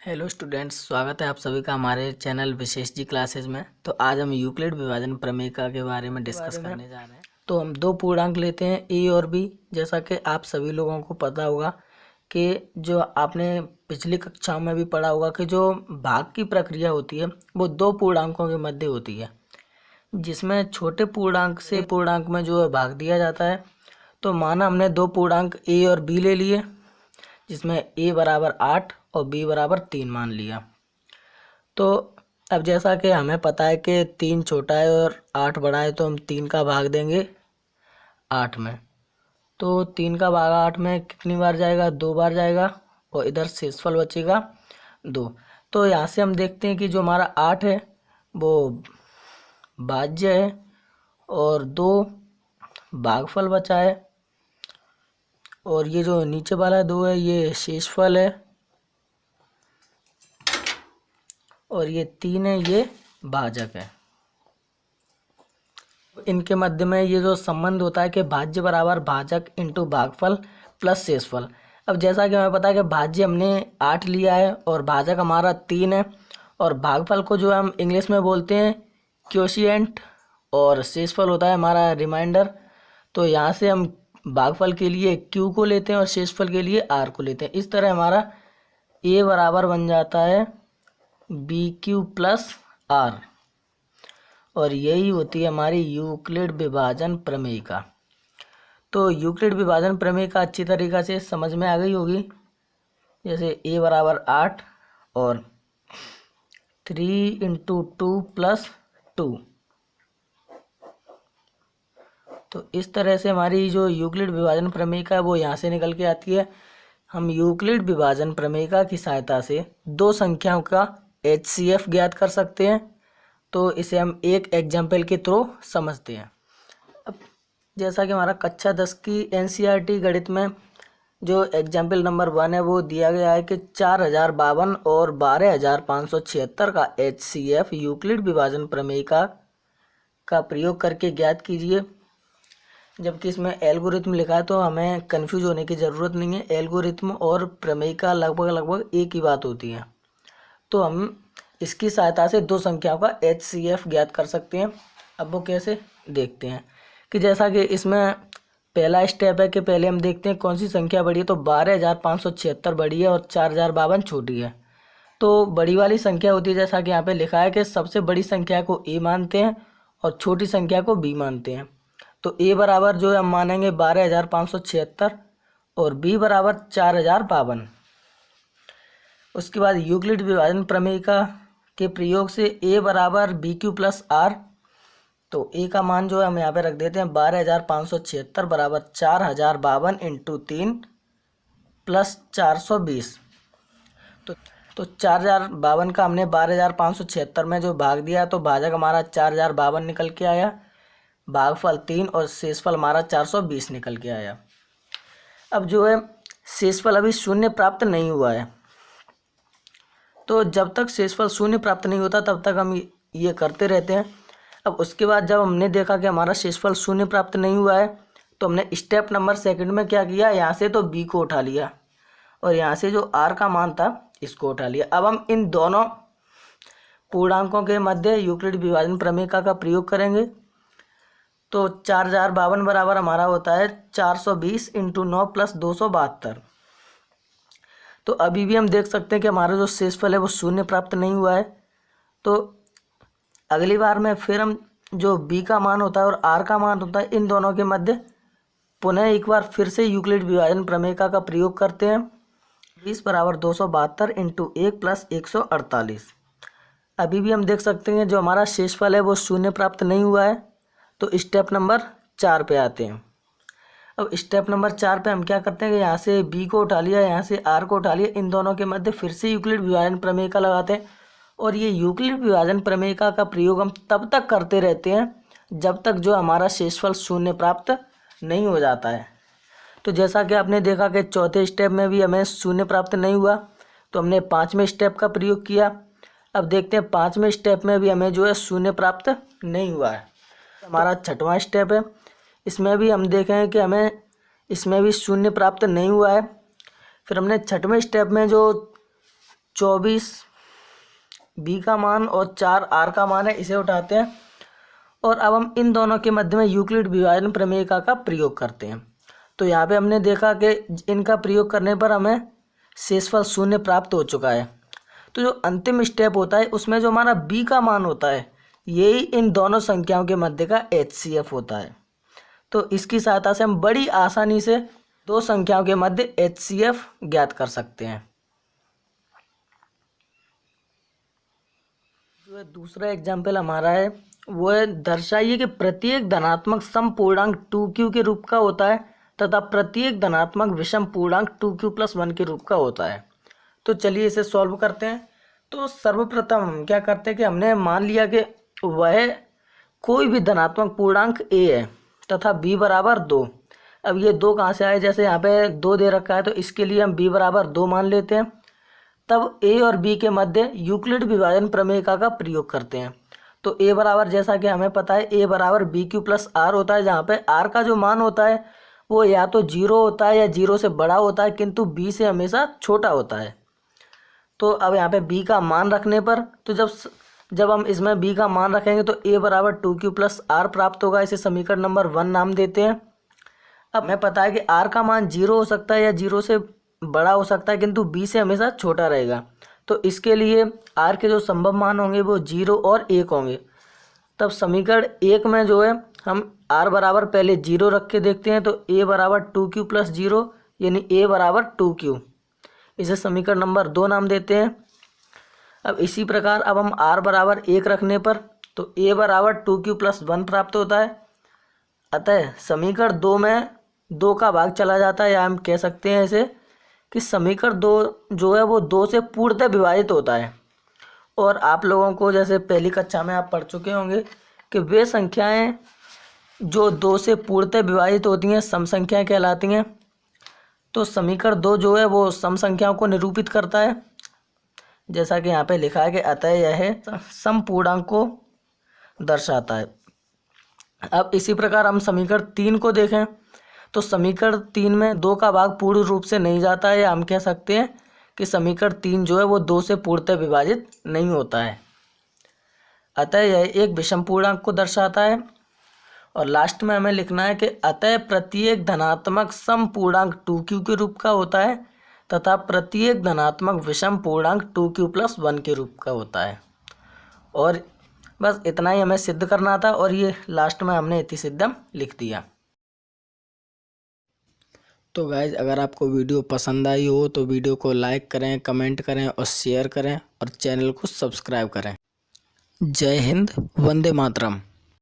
Hello students, स्वागत है आप सभी का हमारे चैनल विशेष जी क्लासेस में। तो आज हम यूक्लिड विभाजन प्रमेयिका के बारे में डिस्कस करने जा रहे हैं। तो हम दो पूर्णांक लेते हैं ए और बी। जैसा कि आप सभी लोगों को पता होगा कि जो आपने पिछली कक्षाओं में भी पढ़ा होगा कि जो भाग की प्रक्रिया होती है वो दो पूर्णांकों के मध्य होती है, जिसमें छोटे पूर्णांक से पूर्णांक में जो है भाग दिया जाता है। तो माना हमने दो पूर्णांक ए और बी ले लिए, जिसमें ए बराबर 8 और बी बराबर 3 मान लिया। तो अब जैसा कि हमें पता है कि 3 छोटा है और 8 बड़ा है, तो हम 3 का भाग देंगे 8 में। तो 3 का भाग 8 में कितनी बार जाएगा? 2 बार जाएगा, और इधर शेषफल बचेगा 2। तो यहाँ से हम देखते हैं कि जो हमारा 8 है वो भाज्य है और 2 भागफल बचा है, और ये जो नीचे वाला 2 है ये शेषफल है, और ये 3 है ये भाजक है। इनके मध्य में ये जो संबंध होता है कि भाज्य बराबर भाजक इंटू भागफल प्लस शेषफल। अब जैसा कि हमें पता है कि भाज्य हमने 8 लिया है और भाजक हमारा 3 है, और भागफल को जो हम इंग्लिश में बोलते हैं क्वोशिएंट, और शेषफल होता है हमारा रिमाइंडर। तो यहाँ से हम भागफल के लिए Q को लेते हैं और शेषफल के लिए R को लेते हैं। इस तरह हमारा A बराबर बन जाता है BQ प्लस R, और यही होती है हमारी यूक्लिड विभाजन प्रमेयिका। तो यूक्लिड विभाजन प्रमेयिका अच्छी तरीक़ा से समझ में आ गई होगी। जैसे A बराबर 8 और 3 इंटू 2 प्लस 2। तो इस तरह से हमारी जो यूक्लिड विभाजन प्रमेयिका है वो यहाँ से निकल के आती है। हम यूक्लिड विभाजन प्रमेयिका की सहायता से दो संख्याओं का HCF ज्ञात कर सकते हैं। तो इसे हम एक एग्जाम्पल के थ्रू समझते हैं। अब जैसा कि हमारा कक्षा 10 की NCERT गणित में जो एग्जाम्पल नंबर 1 है वो दिया गया है कि 4052 और 12576 का HCF यूक्लिड विभाजन प्रमेयिका का प्रयोग करके ज्ञात कीजिए। जबकि इसमें एल्गोरिथम लिखा है तो हमें कंफ्यूज होने की ज़रूरत नहीं है। एल्गोरिथम और प्रमेयिका लगभग एक ही बात होती है। तो हम इसकी सहायता से दो संख्याओं का HCF ज्ञात कर सकते हैं। अब वो कैसे देखते हैं कि जैसा कि इसमें पहला स्टेप है कि पहले हम देखते हैं कौन सी संख्या बड़ी है। तो 12576 बड़ी है और 4052 छोटी है। तो बड़ी वाली संख्या होती है, जैसा कि यहाँ पे लिखा है कि सबसे बड़ी संख्या को A मानते हैं और छोटी संख्या को B मानते हैं। तो A बराबर जो है हम मानेंगे 12576 और B बराबर 4052। उसके बाद यूक्लिड विभाजन प्रमेयिका के प्रयोग से A बराबर BQ प्लस R। तो A का मान जो है हम यहाँ पे रख देते हैं 12576 बराबर 4052 इंटू 3 प्लस 420। तो 4052 का हमने 12576 में जो भाग दिया तो भाजक हमारा 4052 निकल के आया, भागफल 3 और शेषफल हमारा 420 निकल के आया। अब जो है शेषफल अभी शून्य प्राप्त नहीं हुआ है। तो जब तक शेषफल शून्य प्राप्त नहीं होता तब तक हम ये करते रहते हैं। अब उसके बाद जब हमने देखा कि हमारा शेषफल शून्य प्राप्त नहीं हुआ है तो हमने स्टेप नंबर सेकंड में क्या किया, यहाँ से तो B को उठा लिया और यहाँ से जो R का मान था इसको उठा लिया। अब हम इन दोनों पूर्णांकों के मध्य यूक्लिड विभाजन प्रमेयिका का प्रयोग करेंगे। तो 4052 बराबर हमारा होता है 420 इंटू 9 प्लस 272। तो अभी भी हम देख सकते हैं कि हमारा जो शेषफल है वो शून्य प्राप्त नहीं हुआ है। तो अगली बार में फिर हम जो B का मान होता है और R का मान होता है इन दोनों के मध्य पुनः एक बार फिर से यूक्लिड विभाजन प्रमेयिका का प्रयोग करते हैं। 20 बराबर 272 इंटू 1 प्लस 148। अभी भी हम देख सकते हैं जो हमारा शेषफल है वो शून्य प्राप्त नहीं हुआ है। तो स्टेप नंबर 4 पे आते हैं। अब स्टेप नंबर 4 पे हम क्या करते हैं कि यहाँ से B को उठा लिया, यहाँ से R को उठा लिया, इन दोनों के मध्य फिर से यूक्लिड विभाजन प्रमेयिका लगाते हैं। और ये यूक्लिड विभाजन प्रमेयिका का प्रयोग हम तब तक करते रहते हैं जब तक जो हमारा शेषफल शून्य प्राप्त नहीं हो जाता है। तो जैसा कि आपने देखा कि चौथे स्टेप में भी हमें शून्य प्राप्त नहीं हुआ तो हमने 5वें स्टेप का प्रयोग किया। अब देखते हैं 5वें स्टेप में भी हमें जो है शून्य प्राप्त नहीं हुआ है। हमारा 6वां स्टेप है, इसमें भी हम देखें कि हमें इसमें भी शून्य प्राप्त नहीं हुआ है। फिर हमने 6वें स्टेप में जो 24 बी का मान और 4 आर का मान है, इसे उठाते हैं और अब हम इन दोनों के मध्य में यूक्लिड विभाजन प्रमेयिका का प्रयोग करते हैं। तो यहाँ पे हमने देखा कि इनका प्रयोग करने पर हमें शेषफल 0 प्राप्त हो चुका है। तो जो अंतिम स्टेप होता है उसमें जो हमारा बी का मान होता है यही इन दोनों संख्याओं के मध्य का HCF होता है। तो इसकी सहायता से हम बड़ी आसानी से दो संख्याओं के मध्य HCF ज्ञात कर सकते हैं। जो दूसरा एग्जाम्पल हमारा है वो है, दर्शाइए कि प्रत्येक धनात्मक समपूर्णांक 2q के रूप का होता है तथा प्रत्येक धनात्मक विषम पूर्णांक 2q + 1 के रूप का होता है। तो चलिए इसे सॉल्व करते हैं। तो सर्वप्रथम हम क्या करते हैं कि हमने मान लिया कि वह कोई भी धनात्मक पूर्णांक a है तथा b बराबर 2। अब ये 2 कहाँ से आए, जैसे यहाँ पे 2 दे रखा है तो इसके लिए हम b बराबर 2 मान लेते हैं। तब a और b के मध्य यूक्लिड विभाजन प्रमेयिका का प्रयोग करते हैं। तो a बराबर, जैसा कि हमें पता है, a बराबर BQ + R होता है, जहाँ पे R का जो मान होता है वो या तो 0 होता है या 0 से बड़ा होता है, किंतु b से हमेशा छोटा होता है। तो अब यहाँ पे b का मान रखने पर, तो जब हम इसमें b का मान रखेंगे तो a बराबर 2q + R प्राप्त होगा। इसे समीकरण नंबर 1 नाम देते हैं। अब हमें पता है कि R का मान 0 हो सकता है या 0 से बड़ा हो सकता है, किंतु b से हमेशा छोटा रहेगा। तो इसके लिए R के जो संभव मान होंगे वो 0 और 1 होंगे। तब समीकरण 1 में जो है हम R बराबर पहले 0 रख के देखते हैं। तो a बराबर 2q + 0 यानी a बराबर 2q। इसे समीकरण नंबर 2 नाम देते हैं। अब इसी प्रकार अब हम R बराबर 1 रखने पर तो a बराबर 2q + 1 प्राप्त होता है। अतः समीकरण 2 में 2 का भाग चला जाता है, या हम कह सकते हैं इसे कि समीकरण 2 जो है वो 2 से पूर्णतः विभाजित होता है। और आप लोगों को जैसे पहली कक्षा में आप पढ़ चुके होंगे कि वे संख्याएं जो 2 से पूर्णतः विभाजित होती हैं सम संख्याएं कहलाती हैं। तो समीकरण 2 जो है वो सम संख्याओं को निरूपित करता है, जैसा कि यहाँ पे लिखा है कि अतः यह सम पूर्णांक को दर्शाता है। अब इसी प्रकार हम समीकरण 3 को देखें तो समीकरण 3 में 2 का भाग पूर्ण रूप से नहीं जाता है, या हम कह सकते हैं कि समीकरण 3 जो है वो 2 से पूर्णतः विभाजित नहीं होता है। अतः यह एक विषम पूर्णांक को दर्शाता है। और लास्ट में हमें लिखना है कि अतः प्रत्येक धनात्मक सम पूर्णांक 2q के रूप का होता है तथा प्रत्येक धनात्मक विषम पूर्णांक 2q + 1 के रूप का होता है। और बस इतना ही हमें सिद्ध करना था, और ये लास्ट में हमने इति सिद्धम लिख दिया। तो गाइज, अगर आपको वीडियो पसंद आई हो तो वीडियो को लाइक करें, कमेंट करें और शेयर करें, और चैनल को सब्सक्राइब करें। जय हिंद, वंदे मातरम।